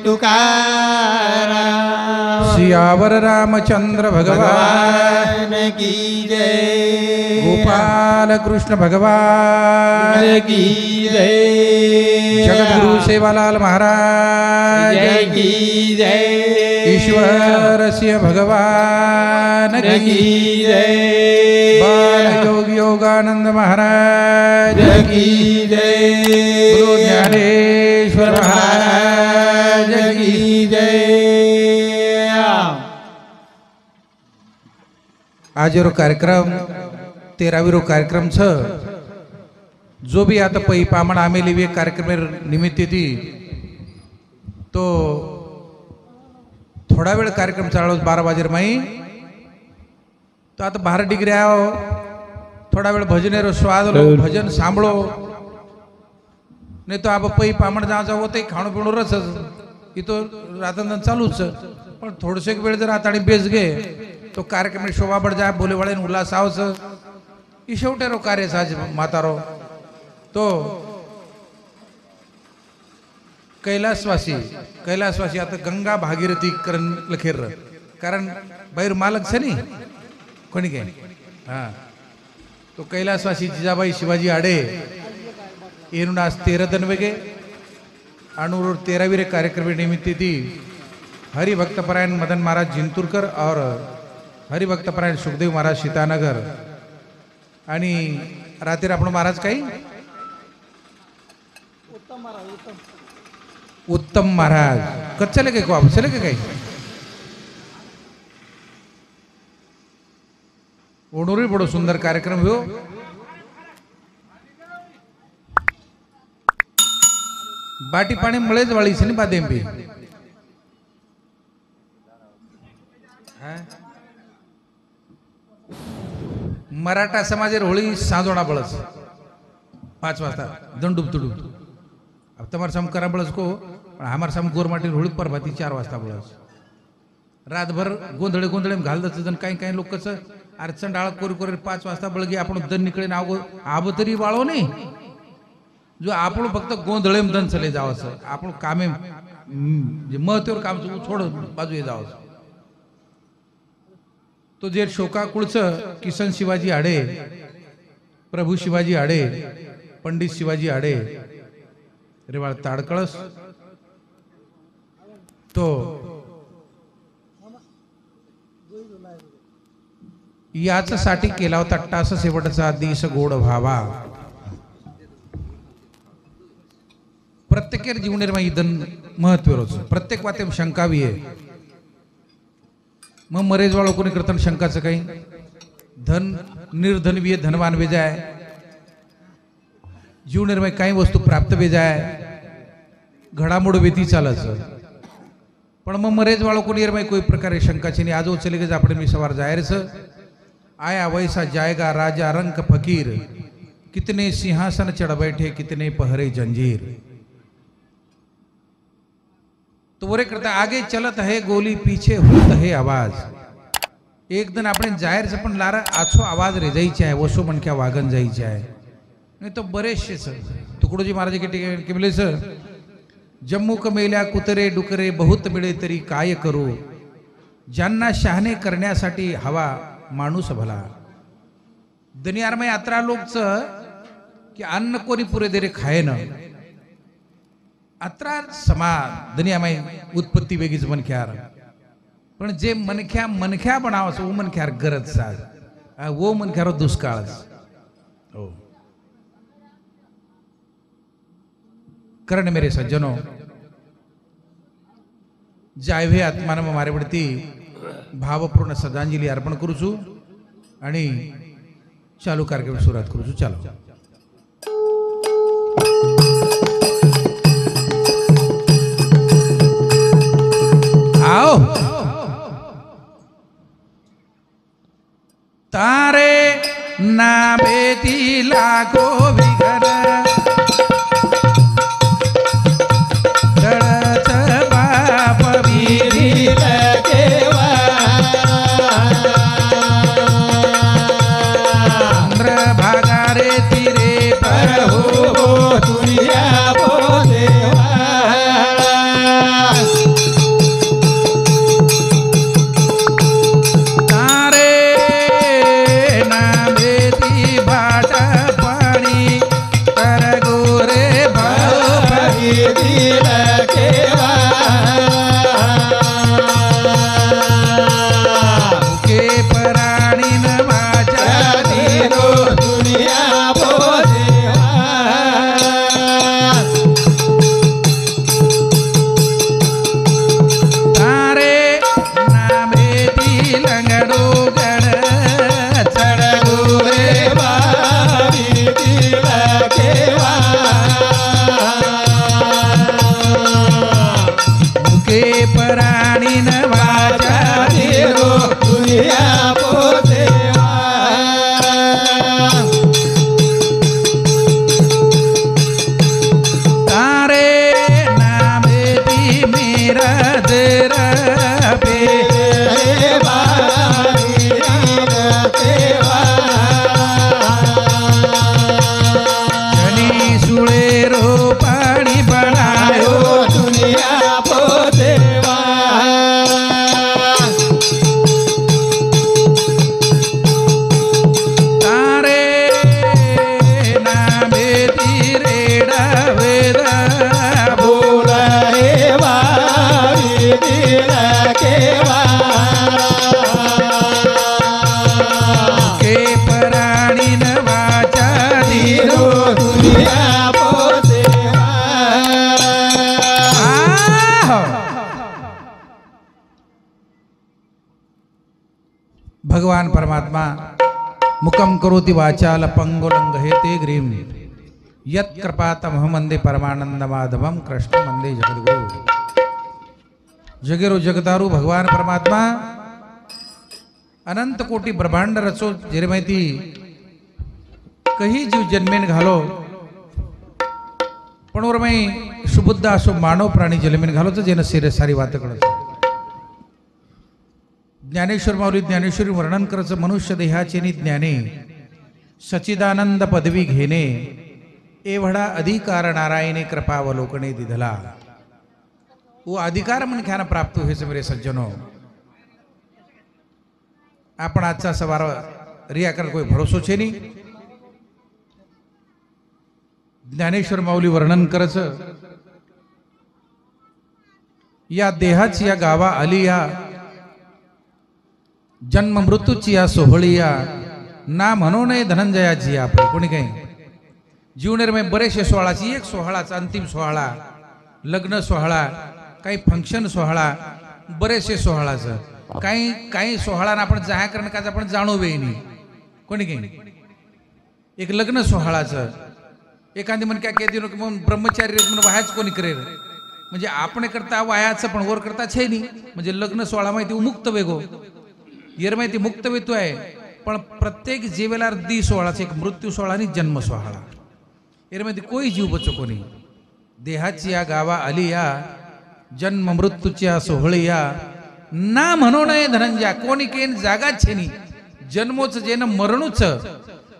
तुकाराम। सियावर रामचंद्र भगवान की जय। गोपाल कृष्ण भगवान की जय। जगद्गुरु सेवालाल महाराज जय की जय। ईश्वर सिंह भगवान की जय। बाल योगी योगानंद महाराज की जय। गुरु ज्ञानेश्वर महाराज की जय। आज रो कार्यक्रम 13वीरो कार्यक्रम छ जो भी आता पै पामण आमेली वे कार्यक्रम निमित्त थी तो थोड़ा वेळ कार्यक्रम चालू 12 वाजेर माई तो आता 12 डिग्री आओ थोड़ा वेळ भजनेरो स्वाद लो भजन सांभळो नहीं तो आप पै पामण जाओ होते खाणं पिणं रस ही तो रातंदन चालूच पण थोडसे वेळ जर आता बेस गे तो कार्यक्रम में शोभा बढ़ जाए बोले वाले उल्लास आवस ये शेवटेरो कार्य साज मातारो तो कैलासवासी आता गंगा भागीरथी करण लखेर कारण बाहेर मालक से नहीं कोणी काय हाँ तो कैलासवासी जिजाबाई शिवाजी आडे एनु आज 13 दिन वेगे अणुर 13वीरे कार्यक्रम निमित्त थी हरिभक्तपरायण मदन महाराज जिंतूरकर और हरिभक्तपरायण सुखदेव महाराज सीतानगर आणि रात्री आपण महाराज काही उत्तम महाराज कच चले गए को आप चले गए काही ओणूरी बड़ो सुंदर कार्यक्रम हो बाटी पाणी मळेच वाळी से बादेम भी मराठा समाजेर होळी साजोणा बळस 5 वाजता दंडुब तुडुब अब तमार साम करा बळस को हमार साम गोरमाटी होळी परभाती 4 वाजता बळस रातभर गोंधळे गोंधळे घाल दच जण काही काही लोक कसं अडचण डाळ कोरी कोरी 5 वाजता बळगी आपण दन निकळे नाव आब तरी वाळो नाही जो आपण फक्त गोंधळे दन चले जावस आपण कामे जे महत्त्वावर काम छोड बाजूला जावस तो जे शोका कुळच किसन शिवाजी आडे प्रभू शिवाजी आडे पंडित शिवाजी आडे रेवाळ ताडकळस तो याच्यासाठी केला होता टास शेवटचा दिस गोड व्हावा प्रत्येक जीवनेरमा इदन महत्व प्रत्येक वातेम शंका भी आहे मग मरेज वालों कोणी करताना शंकाचं काही धन निर्धन भी धनवान भी जाए जीवनेर में काही वस्तू प्राप्त भी जाए घडामोड वेती चालच पण मग मरेज वालों को नियर में कोई प्रकार शंका नहीं आज वो चले गए अपने में सवार जाहिर से आया वैसा जाएगा राजा रंक फकीर कितने सिंहासन चढ़ बैठे कितने पहरे जंजीर तो वो करता आगे चलत है गोली पीछे होत है आवाज एक दिन अपने जाहिर से पण लारा आछो आवाज रे जायची आहे वसो मनक्या वागन जायची आहे नहीं तो बरेचसे सर तुकडोजी महाराज के मिले सर जम्मू कमेल्या कुतरे डुकरे बहुत मिळे तरी काय करू ज्यांना शहाणे करण्यासाठी हवा माणूस भला दुनियार में यात्रा लोकच की अन्न कोणी पुरे देरे खाए न अत्रा समाज दुनिया में उत्पत्ती वेगळीच मनख्यार पण जे मनख्या बनावस वो मनख्यार गरज साज वो मनख्यार दुष्काळच हो करण मेरे सज्जनों जायवे आत्मानं मारे पडती भावपूर्ण श्रद्धांजली अर्पण करूचू आणि चालू कार्यक्रम सुरुवात करूचू चालू आओ तारे ना बेती लाखो विघर दळत बाप विधीत केवा चंद्र भागारे तिरे पर हो तुझ्या बो देवा तेरा शनि सुळे रो पाणी बनायो दुनिया पो देवा तारे नामे तिरेडा वेदा बोल रे बाई दिल के के पराणी न वाचा दिनो दुनिया पो देवा भगवान परमात्मा मुकम करोति वाचाल पंगुलंग हेते ग्रीम यत् कृपातमह वंदे परमानंद माधवम कृष्ण वंदे जगद्गुरु जगेरो जगतारू भगवान परमात्मा अनंत कोटी ब्रह्मांड रचो जेरे माहिती कही जीव जन्मेन घालो पण वरमाई सुबुद्ध असो मानव प्राणी जन्मेन घालो तर जेन सिरे सारी वात कळत ज्ञानेश्वर माऊली ज्ञानेश्वरी वर्णन करायचं मनुष्य देहाचे नि ज्ञाने सचिदानंद पदवी घेणे एवढा अधिकार नारायणे कृपावलोकने दिधला वो अधिकार मनख्यानं प्राप्त व्हायचं मेरे सज्जनो आपण आजचा सवार रिया कर कोई भरोसो छे नहीं ज्ञानेश्वर माऊली वर्णन करायचं या देहाची या गावा आली या जन्म मृत्यूची या सोहळीया ना म्हणू नये धनंजयाची आपली कोणी काही जीवनेरमध्ये बरेचसे सोहळाची एक सोहळाचा अंतिम सोहळा लग्न सोहळा काही फंक्शन सोहळा बरेचसे सोहळाचं काही काही सोहळानं आपण जाह्या करण का आपण जाणू वेणी कोणी काही एक लग्न सोहळाचं एखादी म्हण काय केदी म्हणून ब्रह्मचारी म्हणून वायाच कोणी करेल म्हणजे आपण करता वायाचं पण वर करता छे नाही म्हणजे लग्न सोहळा माहिती मुक्त वेगो येर माहिती मुक्त वेतो आहे पण प्रत्येक जीवेला दी सोहळाचा एक मृत्यू सोहळा आणि जन्म सोहळा येर माहिती कोई जीव बचो कोणी देहाची या गावा आली या जन्म मृत्यूच्या सोहळीया ना म्हणू नये धनंजया कोणी केन जागाच छेनी जन्मोच जेन मरणूच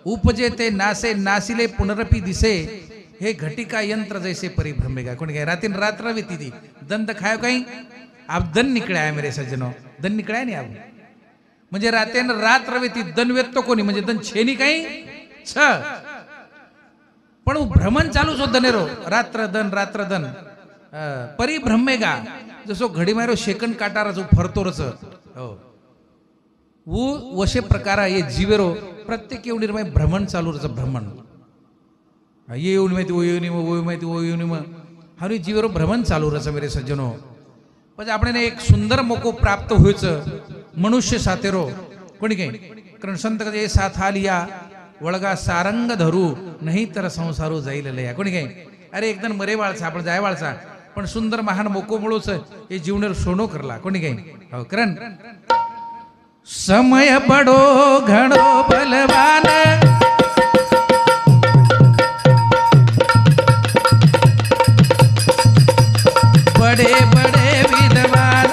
उपजे ते नासे नासिले पुनरपी दिसे हे घटिका यंत्र जैसे परिभ्रमेगा कोणी काय रातीन रात्र वेती दी दंत खायो काही आप दन निकळ्या आहे मेरे सज्जनो दन निकळ्या नाही आप म्हणजे रातेन रात्र वेती दन वेतो कोणी म्हणजे दन छेनी काही छ पण भ्रमण चालूच होत दनेरो रात्र दन परिभ्रमेगा जसो घडी मारो शेकन काटारा जो फरतोरच हो वो वशे प्रकार ये जीवेरो प्रत्येक येऊन भ्रमण चालू रच भ्रमण ये येऊन माहिती वो येऊन वो माहिती वो येऊन हरी जीवेरो भ्रमण चालू रच मेरे सज्जनो म्हणजे आपण एक सुंदर मोको प्राप्त व्हायचं मनुष्य साथेरो कोणी काही कारण संत कधी साथ आलिया वळगा सारंग धरू नाही तर संसारो जाईल लया कोणी काही अरे एकदम मरे वाळचा आपण जाय वाळचा पण सुंदर महान मोको मुळोच हे जीवनेर सोनो करला कोणी काही हो करण समय बडो घणो बलवान बड़े बड़े विद्वान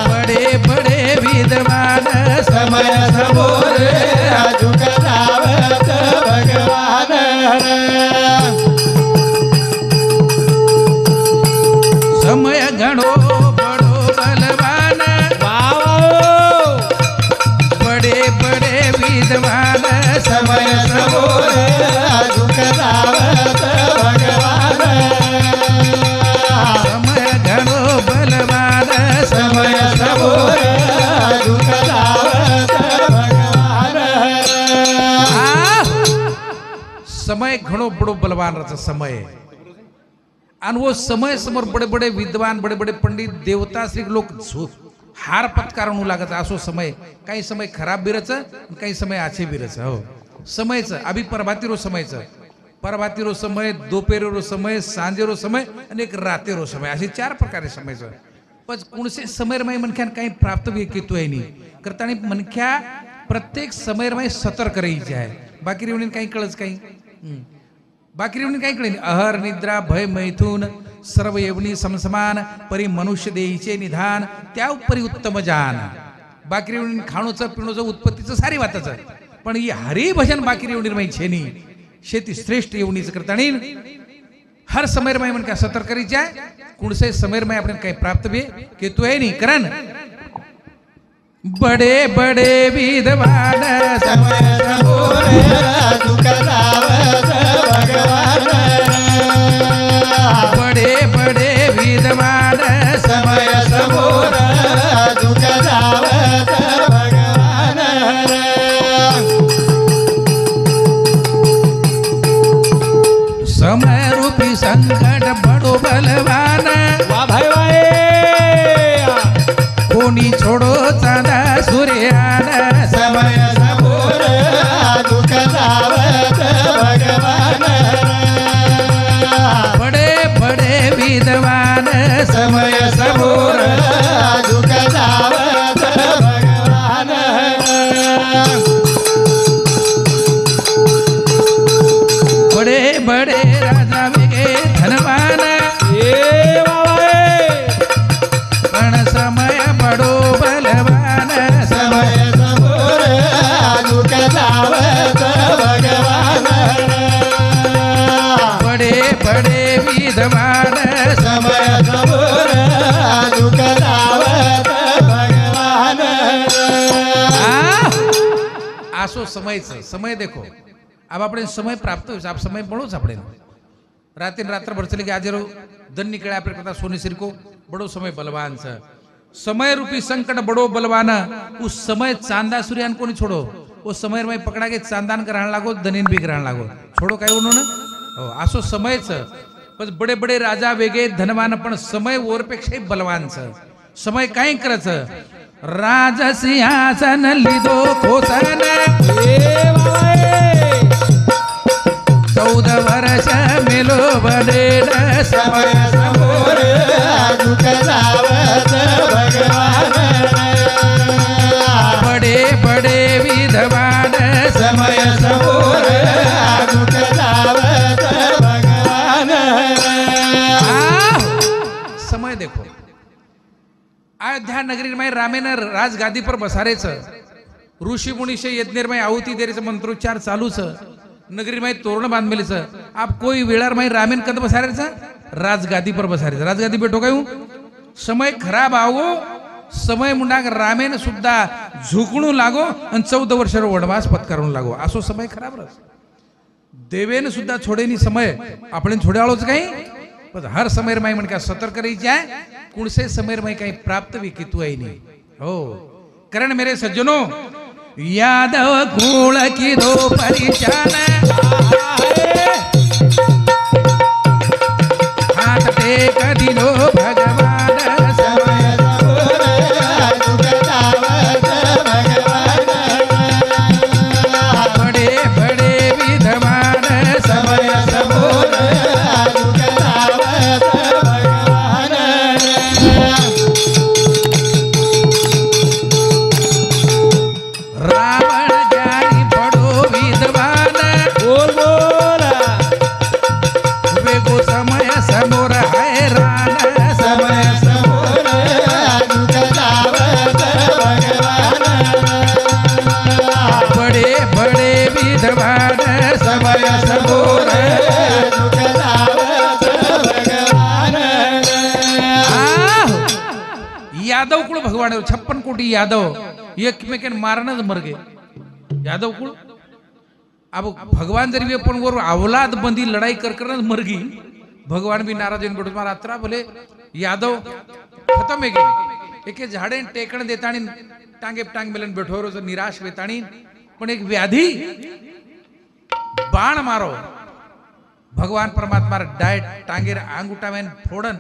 बड़े बड़े विद्वान समय सबोरे भगवान समय घणो बड़ो बलवान बड़े बड़े विद्वान समय सबोरे भगवान समय घणो बलवान समय सबोरे समय घणो बड़ो बलवान रचा समय आणि वो समय समोर बड़े बड़े विद्वान बड़े बड़े पंडित देवता श्री लोक हार पत्कारणू लागत असो समय काही समय खराब बिरच काही समय आछे बिरच हो समयच अभी परभातीरो समयच परभातीरो समय दोपेरो समय सांजेरो समय आणि एक रातेरो समय असे चार प्रकारे समयच पण कोणसे समयरमाई मनख्यान काही प्राप्त बी केतो आहे नाही करताना मनख्या प्रत्येक समयरमाई सतर्क राहायची आहे बाकी रेवणीन काही कळच काही बाकी रेवणी काय कळेल अहर निद्रा भय मैथून सर्व येवणी समसमान परी मनुष्य देईचे निधान त्या उपरी उत्तम जान. बाकी रेवणी खाणोचं पिणोचं उत्पत्तीचं सारी वाताचं पण ही हरी भजन बाकी रेवणी माही छेनी शेती श्रेष्ठ येवणीच करताणी हर समयरमाई म्हण काय सतर्क करीच्या कुणसे समयरमाई आपण काही प्राप्त बे की तू आहे नी करण बडे बडे विद्वान समय समोर तुका जावत भगवान. बडे बडे विद्वान समय समोर तुका जावत भगवान. समय रूपी संकट बडो बलवान वा भाई वाए कोणी छोडो चांदा सूर्यान. समय समोर तुका जावत भगवान. बडे बडे विद्वान समय समोर तुका जावत भगवान. बडे बडे राजा वेगे धनवान ए बाबा पण समय बडो बलवान. समय समोर तुका जावत भगवान. बडे बडे विद्वान समय समोर तुका जावत भगवान. आसो समयचं समय देखो अब આપણે સમય પ્રાપ્ત હોય આપ સમય બળો છે આપણે રાતે રાત્રભર ચલી ગયા આજે ધન નીકળ્યા આપણે કરતા સોની સિર को बड़ो समय बलवान છે समय रूपी संकट बड़ो बलवान. उस समय चांदा सूर्यान को नहीं छोड़ो वो समय में पकड़ा के चांदान ग्रहण लागो धनीन भी ग्रहण लागो छोड़ो काय उन्होंने आसो समय छ बस बड़े बड़े राजा वेगे धनवान पण समय ओरपेक्षा बलवान छ. समय काय करत राज सिंहासन लिदो खोसन ए बाबा 14 वर्ष मेलो बडेल समय समोर तुका जावत भगवान. बडे बडे विद्वान समय समोर तुका जावत भगवान. समय देखो अयोध्या नगरी में रामेन राजगादी पर बसारेच ऋषी मुनीशे यज्ञ आहुती देरीचं मंत्रोच्चार चालू छ. नगरी में तोरण बांधलेली छ. आप कोई वेळार में रामेन कद बसारेचा राजगादी पर बसारेचा राजगादी बैठो काय समय खराब आवो समय मुंडा रामेन सुद्धा झुकणू लागो आणि 14 वर्ष वनवास पत्करून लागो असो समय खराब रस. देवेन सुद्धा छोडेनी समय आपण छोड्याळोच काही पण हर समय माई म्हण का सतर्क रही जाए कुणसे समय में काही प्राप्त भी कितु आई नहीं हो. कारण मेरे सज्जनों यादव कुल की दो परिचान हाथ टेक दिलो भगवान. समय समोर तुका जावत भगवान. बड़े बड़े विद्वान समय समोर तुका जावत भगवान. रावण ज्ञानी बड़ो विद्वान बोल बोल वेगो समय समोर हैरान. समय समोर तुका जावत भगवान. बड़े बड़े विद्वान समय समोर तुका जावत भगवान. यादव कुळ भगवान 56 कोटी यादव एकमेकान मारणच मर गे यादव कुळ. अब भगवान जरी वे पण वर औलाद बंदी लड़ाई कर कर मरगी भगवान भी नाराज होईन बैठो मारा अत्रा बोले यादव खत्म है गए एके झाड़े टेकण देताणी टांगे टांग मिलन बैठो रोज निराश वेताणी पण एक व्याधी बाण मारो भगवान परमात्मा डायट टांगेर आंग उठावेन फोड़न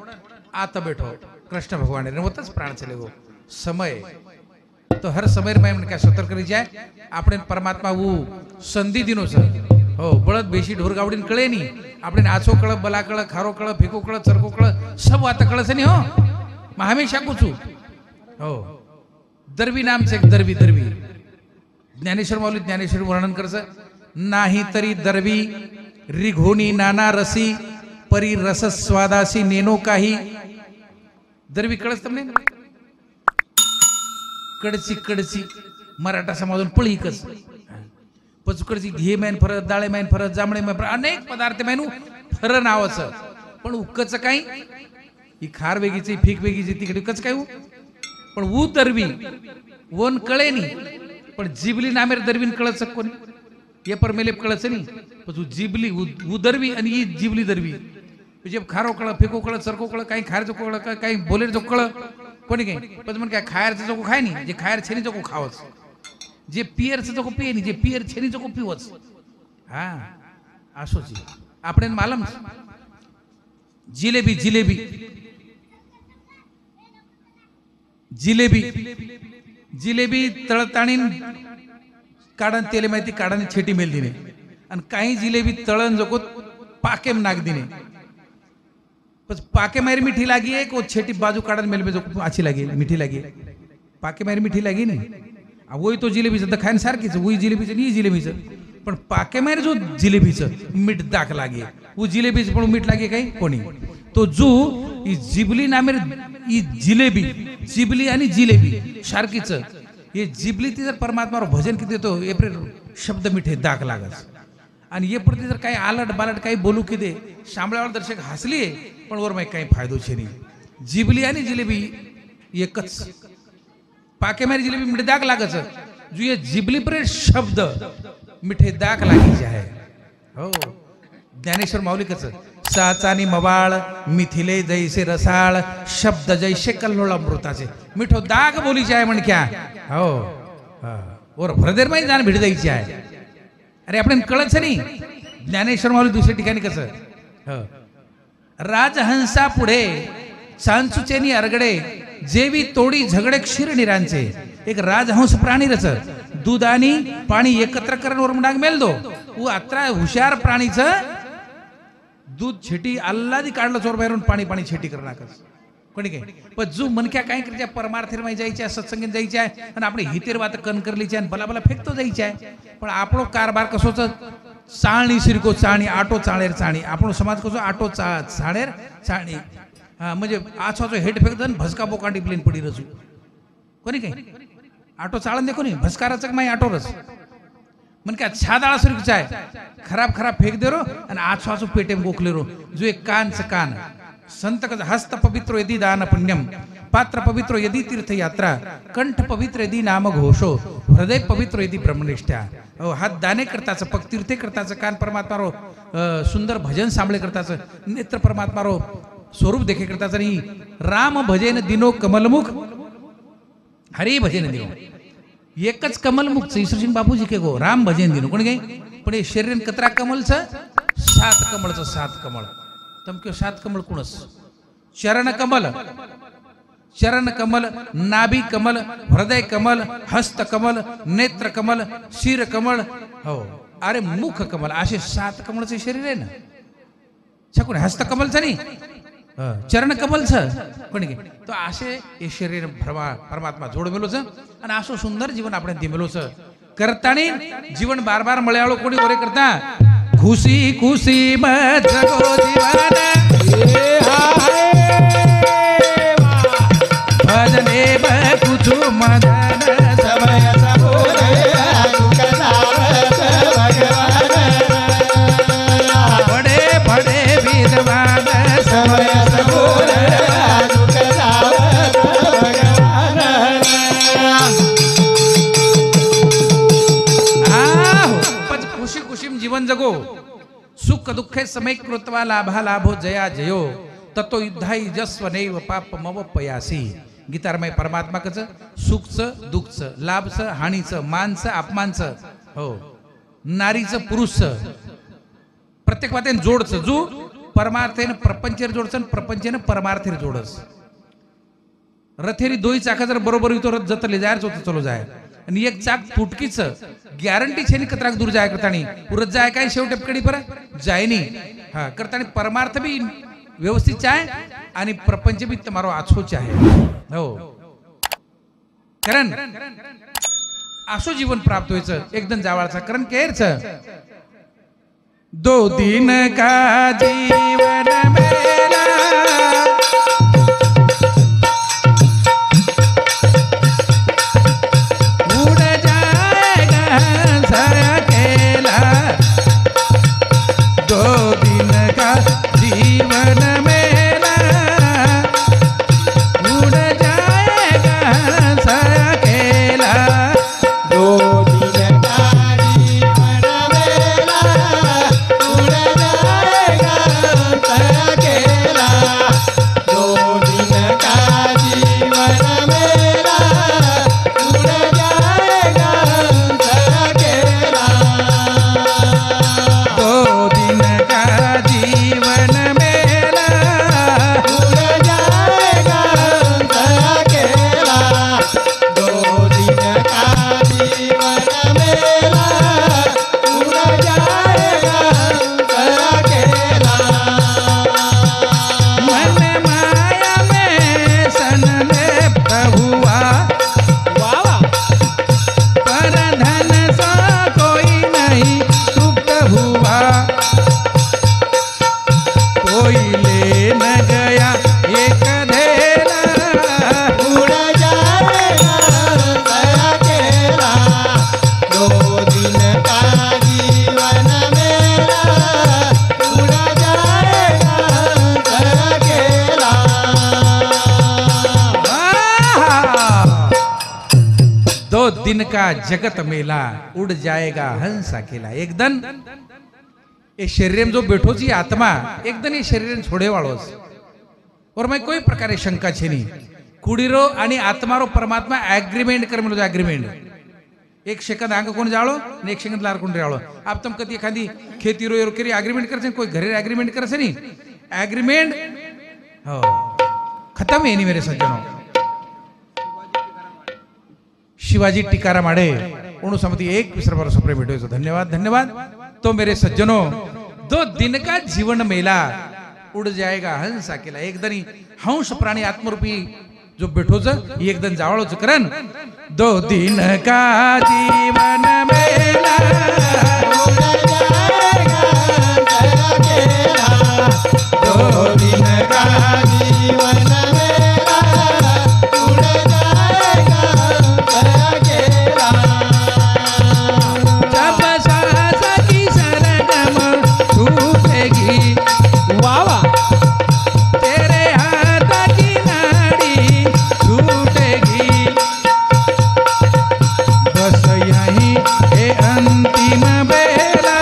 आत बैठो कृष्ण भगवान ने होतच प्राण चले गो. समय तो हर समय में क्या सतर्क रही जाए આપણે પરમાત્મા वो संधि दिनो सर हो बळद बेशी ढोर गावडीन कळे नी આપણે આછો કળ બલા કળ ખારો કળ ફીકો કળ ચરકો કળ सब વાત કળ છે ની हो मैं हमेशा पूछू हो दरवी नाम से एक दरवी ज्ञानेश्वर माऊली ज्ञानेश्वर वर्णन करस नाही तरी दरवी रिघोनी नाना रसी परी रस स्वादासी नेनो काही दरवी कळस तमने कडची कडची मराठा समाजून पळीकच पचकडची घे मैन फरत डाळे मैन फरत जांभळे मैन फरत अनेक पदार्थ मैनू फर नावाचं पण उकच काही ही खार वेगळीची फीक वेगळीची तिकडे उकच काय पण ऊ दरवी वन कळे नाही पण जिबली नामेर दरवीन कळच कोणी ये पर मेले कळच नाही पण तू जिबली उदरवी आणि ही जिबली दरवी तुझे खारो कळ फेको कळ सरको कळ काही खायरचं कळ काही बोलेरचं कळ कोणी काही पण म्हण काय खायरचं चोको खाय नाही जे खायर छेनी चोको खावच जे पियरचं चोको पिये नाही जे पियर छेनी चोको पिवच हा असोची आपण मालम जिलेबी जिलेबी जिलेबी जिलेबी तळताणी काढण तेले माहिती काढाने छेटी मेल दिने आणि काही जिलेबी तळण जको पाकेम नाग दिने बस पाके मारी मिठी लागी है को छेटी बाजू काढण मेल में जो अच्छी लगी मिठी लगी पाके मारी मिठी लगी नहीं वही तो जिलेबीचं तर खायन सारखीच वही जिलेबीचं नाही जिलेबीचं पण पाके मारी जो जिलेबीचं मीठ दाख लागे वो जिलेबीचं पण मीठ लागे काही कोणी तो जो ही जिबली नामेर ही जिलेबी जिबली आणि जिलेबी सारखीच ये जिबली ती जर परमात्मावर भजन किती देतो ये शब्द मिठे दाग लागस आणि ये प्रति जर काही आलट बालट काही बोलू किती शांबळ्यावर दर्शक हसली पण वर माहिती काही फायदो छे नाही जिबली आणि जिलेबी एकच पाके मारी जिलेबी मिठे दाग लागच जो ये जिबली पर शब्द मिठे दाग लागी आहे हो ज्ञानेश्वर माऊली कच साचानी मवाळ मिथिले जैसे रसाळ शब्द जैसे कल्लोळ अमृताचे मिठो दाग बोलीचे आहे म्हणक्या हो और भरदेर माहिती जाण भिड जायची आहे अरे आपण कळच नाही ज्ञानेश्वर माऊली दुसऱ्या ठिकाणी कसं राजहंसा पुढे चांचुचेनी अरगडे जेवी तोडी झगडे क्षीरनिरांचे एक राजहंस प्राणी रच दूध आणि पाणी एकत्र करून वर डाग मेल दो वो अत्रा हुशार प्राणीचं दूध छेटी अल्लादी काढलं चोर बाहेरून पाणी पाणी छेटी कर नाकस कोणी काय पण जो मनक्या काय करच्या परमार्थेर माई जायचे आहे सत्संगीत जायचे आहे आणि आपली हितेर वात कन करलीची आहे बला बला फेकतो जायचे आहे पण आपलो कारभार कसोच चाळणी सिरको चाळणी आटो चाळेर चाळणी आपण समाज कसो आटो चाळेर चाळणी म्हणजे आछाचो हेड फेकदन भसका बोकांडी प्लेन पडी रजू कोणी काय आटो चाळण देखो नाही भस्काराचं माई आटो रस मन क्या छादाळा सुरक्षा आहे खराब खराब फेक दे रो आणि आछो आछो पेटेम गोखले रो जो एक कानच कान संत हस्त पवित्र यदि दान पुण्यम पात्र पवित्र यदि तीर्थ यात्रा कंठ पवित्र यदि नाम घोषो हृदय पवित्र यदि ब्रह्मनिष्ठा हात दाने करताच पग तीर्थे करताच कान परमात्मा रो सुंदर भजन सांभळे करताच नेत्र परमात्मा रो स्वरूप देखे करताच आणि राम भजन दिनो कमलमुख हरी भजन दिनो एकच कमलमुख ईश्वर बापूजी के गो राम भजन दिनो कोण गे पण हे शरीर कतरा कमलचं सात कमळचं सात कमळ तमक्यो सात कमल कुणस चरण कमल नाभि कमल हृदय कमल हस्त कमल नेत्र कमल शिर कमल हो अरे मुख कमल असे सात कमळचे शरीर आहे ना छकुन हस्त कमलचं नाही चरण कमलचं कोणी घे तो असे हे शरीर परमात्मा जोड मेलोच आणि असं सुंदर जीवन आपण दिमेलोच करतानी जीवन बार बार मळयाळो कोणी वरे करता खुशी खुशी मत जगो जीवन भजने बकुचु मदन समय सबोरे दुख दावत भगवान बड़े बड़े विद्वान समय सबोरे दुख दावत भगवान पच खुशी खुशी जीवन जगो सुख दुःखे समय कृत्वा लाभा लाभो जया जयो ततो युद्धाई जस्व नैव पाप मव पयासी गीतारमय परमात्मा कच सुखचं दुःखचं लाभचं हानीचं मानचं अपमानचं हो नारीचं पुरुषचं प्रत्येक वातेन जोडचं जो परमार्थेन प्रपंचेर जोडचं प्रपंचेन परमार्थेर जोडस रथेरी दोई चाका जर बरोबर येतो रथ जतले जायच होतं चलो जाय आणि एक चाक फुटकीच गॅरंटी छेनी कतराक दूर जाय करतानी उरत जाय काय शेवटेपकडी पर जायनी हा करतानी परमार्थ बी व्यवस्थित चाय आणि प्रपंच बी तुम्हारो आछोच आहे हो कारण आशो जीवन प्राप्त व्हायचं एकदम जावाळचा कारण केरच 2 दिन का जीवन मेरा उड़ जाएगा अकेला। 2 दिन का जीवन मेरा उड़ जाएगा अकेला। 2 दिन का जीवन मेरा उड़ जाएगा अकेला। 2 दिन का जीवन मेरा उड़ जाएगा अकेला। 2 दिन का जीवन मेरा उड़ जाएगा अकेला। 2 दिन का जीवन मेरा उड़ जाएगा अकेला। मन माया में संलिप्त हुआ वाह पर धन सा कोई नहीं तृप्त हुआ। कोई ले न गया एक धेला। उड़ जाएगा अकेला। 2 दिन का जीवन मेरा उड़ जाएगा अकेला। 2 दिन का जगत मेला उड़ जाएगा हंस अकेला। एक दिन ये शरीर में जो बैठो जी आत्मा एक दिन ये शरीर छोड़े वालोस और मैं कोई प्रकारे शंका छे नहीं। कुड़ीरो आणि आत्मारो परमात्मा एग्रीमेंट कर मिलो एग्रीमेंट। 1 सेकंद आंग कोण जाळो ने 1 सेकंद लार कोण जाळो। आप तुम कदी एखादी खेती रो केरी एग्रीमेंट करसे कोई घरे एग्रीमेंट करसे नहीं। एग्रीमेंट हो खत्म है नहीं मेरे सज्जनों। शिवाजी टिकारा माड़े उणु समति 1 विसर पर सप्रे भेटो। धन्यवाद धन्यवाद। तो मेरे सज्जनों 2 दिन का जीवन मेला उड़ जाएगा हंस अकेला। एक दिन हंस प्राणी आत्मरूपी जो बैठो ज एक दिन जावळो च करन। 2 दिन का जीवन मेला उड़ जाएगा अकेला। 2 दिन का जीवन मेरा उड़ जाएगा अकेला। जब सांस की सरगम छूटेगी वाह तेरे हाथ की नाड़ी छूटेगी। बस यही है अंतिम बेला।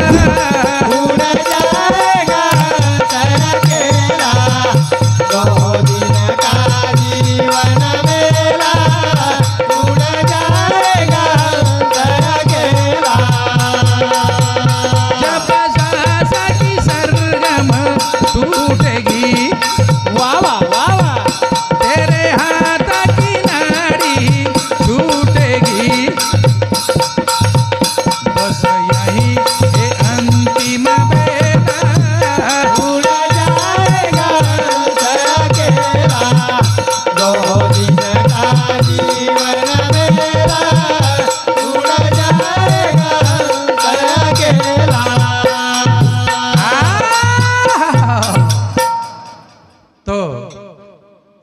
उड़ जाएगा अकेला। 2 दिन का जीवन मेरा उड़ जाएगा अकेला। जब सांस की सरगम छूटेगी वाह वाह तेरे हाथ की नाड़ी छूटेगी। बस यही है अंतिम बेला। उड़ जाएगा अकेला। 2 दिन का जीवन मेरा उड़ जाएगा अकेला। तो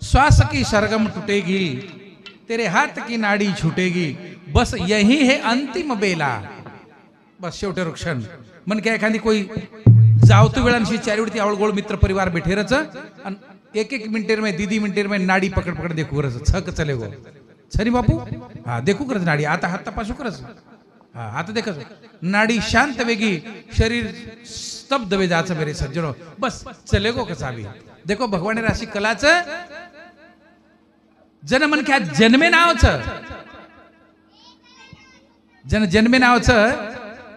श्वास की सरगम टूटेगी तेरे हाथ की नाड़ी छूटेगी। बस यही है अंतिम बेला। बस शेवटे रुक्षण मन काय एखादी कोई जावतो वेळांशी चारीवरती आवळगोळ मित्र परिवार बैठेरच आणि 1-1 मिनिटेर में दीदी मिनिटेर में नाड़ी पकड़ पकड़ देखू करच छक चले गो छनी बापू हाँ देखू करच नाड़ी आता हात तपासू करच हाँ आता देखच नाड़ी शांत वेगी शरीर स्तब्ध वे जाच मेरे सज्जनों। बस चले गो कसा भी देखो भगवान राशि कलाच जन मन क्या जन्मे नावच जन जन्मे नावच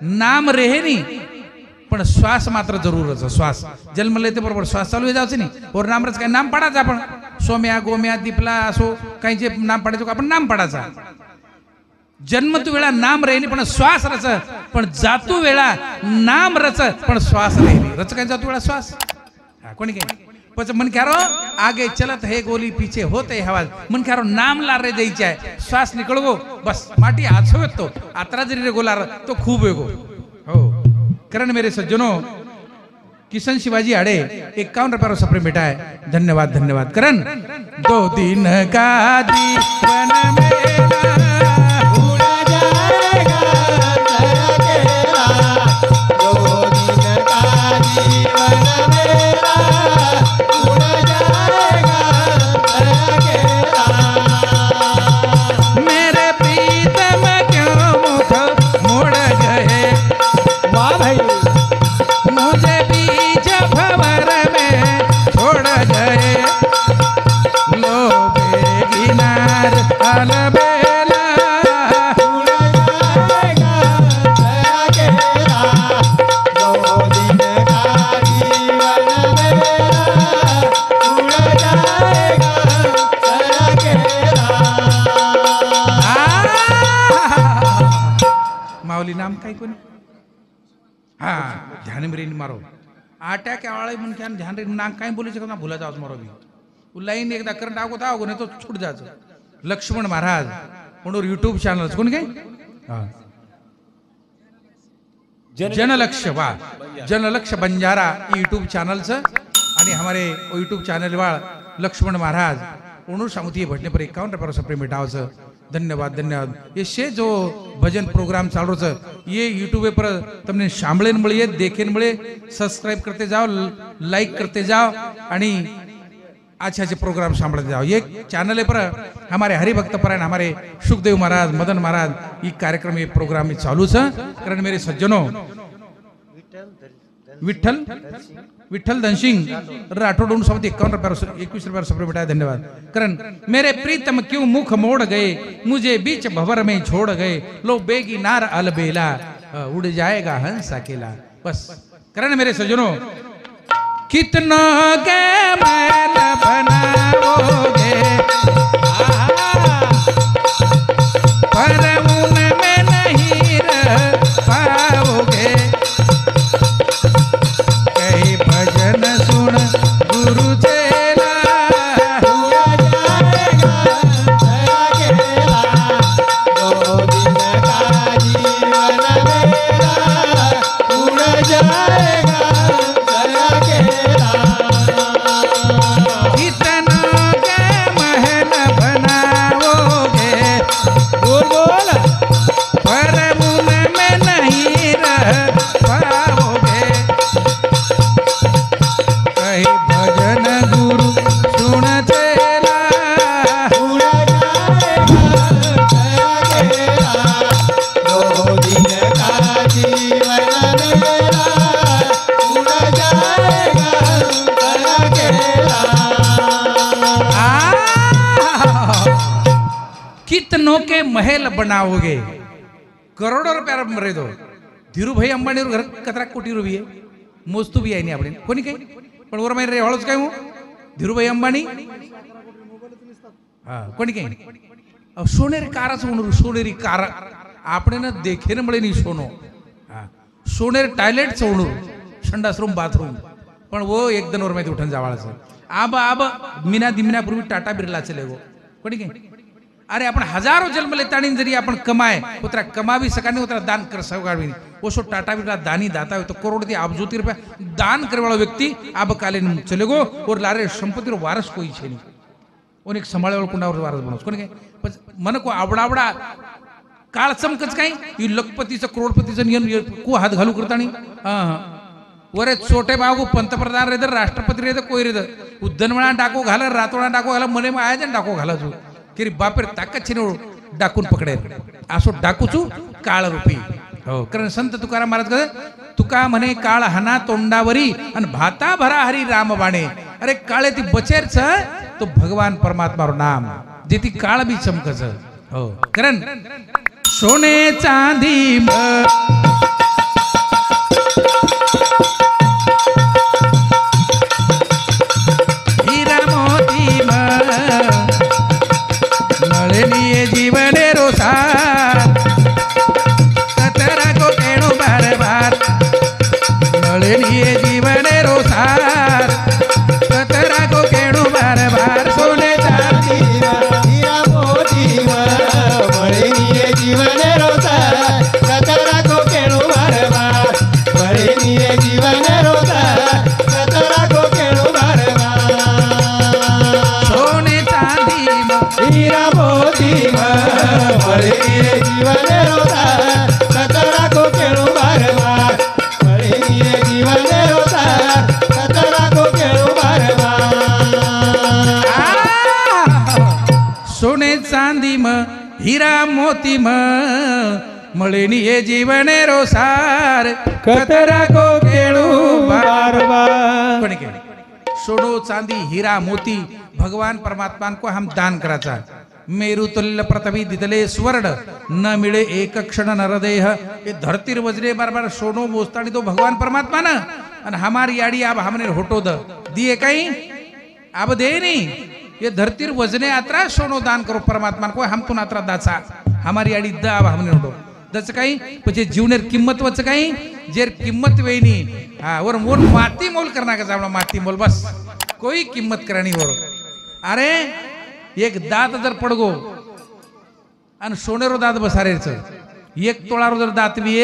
नाम रेहे नहीं पण श्वास मात्र जरूरच श्वास जन्म लेते बरोबर श्वास चालू आहे जायचं नाही और नामरच काय नाम पाडायचं आपण सोम्या गोम्या दीपला असो काही जे नाम पाडायचं आपण नाम पाडायचा जन्म तू वेळा नाम रेनी पण श्वास रच पण जातू वेळा नाम रच पण श्वास रेनी रच काय जातू वेळा श्वास कोणी काय पच मन क्यारो आगे चलत है गोली पीछे होते हवा मन क्यारो नाम ला रे द्यायचे आहे श्वास निकळगो बस माटी आछो तो आत्रा जरी रे गोलार तो खूब वेगो हो कारण मेरे सज्जनों किशन शिवाजी आड़े 51 रुपये सफर मिटा है। धन्यवाद धन्यवाद करण। 2 दिन का जीवन मेरा उड़ जाएगा अकेला, 2 दिन का जीवन मेरा उड़ जाएगा अकेला। मेरे प्रीतम क्यों मुख मोड़ गए, वाह भाई, मुझे बीच भंवर में छोड़ गए। लो बेगिनार अलबेला, उड़ जाएगा अकेला, 2 दिन का जीवन मेरा उड़ जाएगा अकेला। माऊली नाम काय कोणी हा ध्यान में रेनी मारो आट्या क्या वाले मन क्या ध्यान रे नाम काय बोले ना भूला जाओ मारो भी वो लाइन एकदा करंट आगो था आगो नहीं तो छूट जाओ। लक्ष्मण महाराज म्हणून यूट्यूब चॅनल कोण काय जनलक्ष्य वा जनलक्ष्य बंजारा यूट्यूब चॅनलचं आणि हमारे यूट्यूब चॅनल वाळ लक्ष्मण महाराज म्हणून सांगती भटने पर 51 रुपये सप्रे मिटावचं। धन्यवाद धन्यवाद। ये शे जो भजन प्रोग्राम चालू छ ये यूट्यूब पर तमने सांभळेन मळे देखेन मळे सब्सक्राइब करते जाओ, लाइक करते जाओ आणि अच्छे अच्छे प्रोग्राम सांभळते जाओ। ये चैनल पर हमारे हरिभक्त परायण हमारे सुखदेव महाराज मदन महाराज ये कार्यक्रम ये प्रोग्राम में चालू छ। कारण मेरे सज्जनों विठ्ठल विठ्ठल धनसिंग राठौड़ समिति 21 रुपये सफर मिटाया। धन्यवाद करण। मेरे प्रीतम क्यों मुख मोड़ गए, मुझे बीच भंवर में छोड़ गए। लो बेगी नार अलबेला, उड़ जाएगा हंस अकेला। बस करण मेरे सज्जनों कितनों के मैल बनाओगे, पर उनमें नहीं रह पाओगे। कहीं भजन सुन गुरु चेला, उड़ जाएगा अकेला, 2 दिन का जीवन मेरा उड़ जाएगा अकेला। कितनों के महल बनाओगे, बोल बोल, पर उनमें नहीं रह पाओगे। कहीं भजन गुरु सुन चेला, उड़ जाएगा अकेला, 2 दिन का जीवन मेरा उड़ जाएगा अकेला। कितनों के महल बनाओगे, करोडो रुपया मरे दो। धीरू भाई अंबानी घर कतरा कोटी रुपये मोजतो बी आहे नाही आपण कोणी काही पण वर माहिती रे हळूच काय हो धीरूभाई अंबानी हा कोणी काही सोनेरी कारच म्हणून सोनेरी कार आपण ना देखे ना मळे नाही सोनो हा सोनेरी टॉयलेटचं म्हणून संडास रूम बाथरूम पण वो एक दिन वर माहिती उठून जावाळाचं आब आब मिना दिमिनापूर्वी टाटा बिर्ला चले गो कोणी काही अरे आपण हजारो जन्म लेतानी जरी आपण कमाए उतरा कमावी सकाने उतरा दान कर सगावी ओसो टाटा बिरला दानी दाता हो तो करोड़ दी अबजोती रुपया दान करे वाला व्यक्ति अब काले चले गो और लारे संपत्ति रो वारस कोई छे नहीं ओने एक संभाळे वाला कुंडावर वारस बनवस कोणी काय मन को आवडावडा काळ चमकच काय यू लखपतीचं करोडपतीचं नियम को हात घालू करतानी हां वरे छोटे बागू पंतप्रधान रे राष्ट्रपती रे कोई रे उद्दनवळा टाको घाला रातोळा टाको घाला मने आयजन टाको घाला जो की बापर ताकद छे डाकून पकड़े असो डाकूचू काळ रूपी हो कारण संत तुकाराम महाराज कहे तुका म्हणे काळ हना तोंडावरी अन भाता भरा हरी राम बाणे अरे काळे ती बचेर छ तो भगवान परमात्मा रो नाम जेती काळ बी चमकच हो कारण सोने चांदी हीरा मोती नळनिये जीवने रोसा कतरा को केणो बार बार नळनिये जीवने रोसा कतरा को केणो बार बार सोने चांदी हीरा मोती मळनिये जीवन रोसा कतरा को केणो म हीरा मोती म મળેની એ જીવને રોસાર कतरा को केळू बार बार कोणी के सोनो चांदी हीरा मोती भगवान परमात्मा को हम दान कराचा मेरु तुल्य पृथ्वी दिदले स्वर्ण न मिळे एक क्षण नरदेह ये धरतीर वजरे बार बार सोनो मोस्तानी तो भगवान परमात्मा ना आणि हमारी याडी आब हमने होटो द दिए काही आब दे नहीं ये धरतीर वजने आत्रा सोनो दान करो परमात्मा को हम तुन आत्रा दाचा हमारी याडी द आब हमने होटो दच काही म्हणजे जीवनेर किंमत वच काही जेर किंमत वेनी हा वर मोल माती मोल करना का जावना माती मोल बस कोई किंमत करानी वर अरे एक दात जर पडगो आणि सोनेरो दात बसारेच एक तोळारो जर दात बी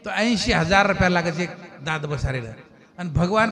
तो 80,000 रुपया लागायचे एक दात बसारेला आणि भगवान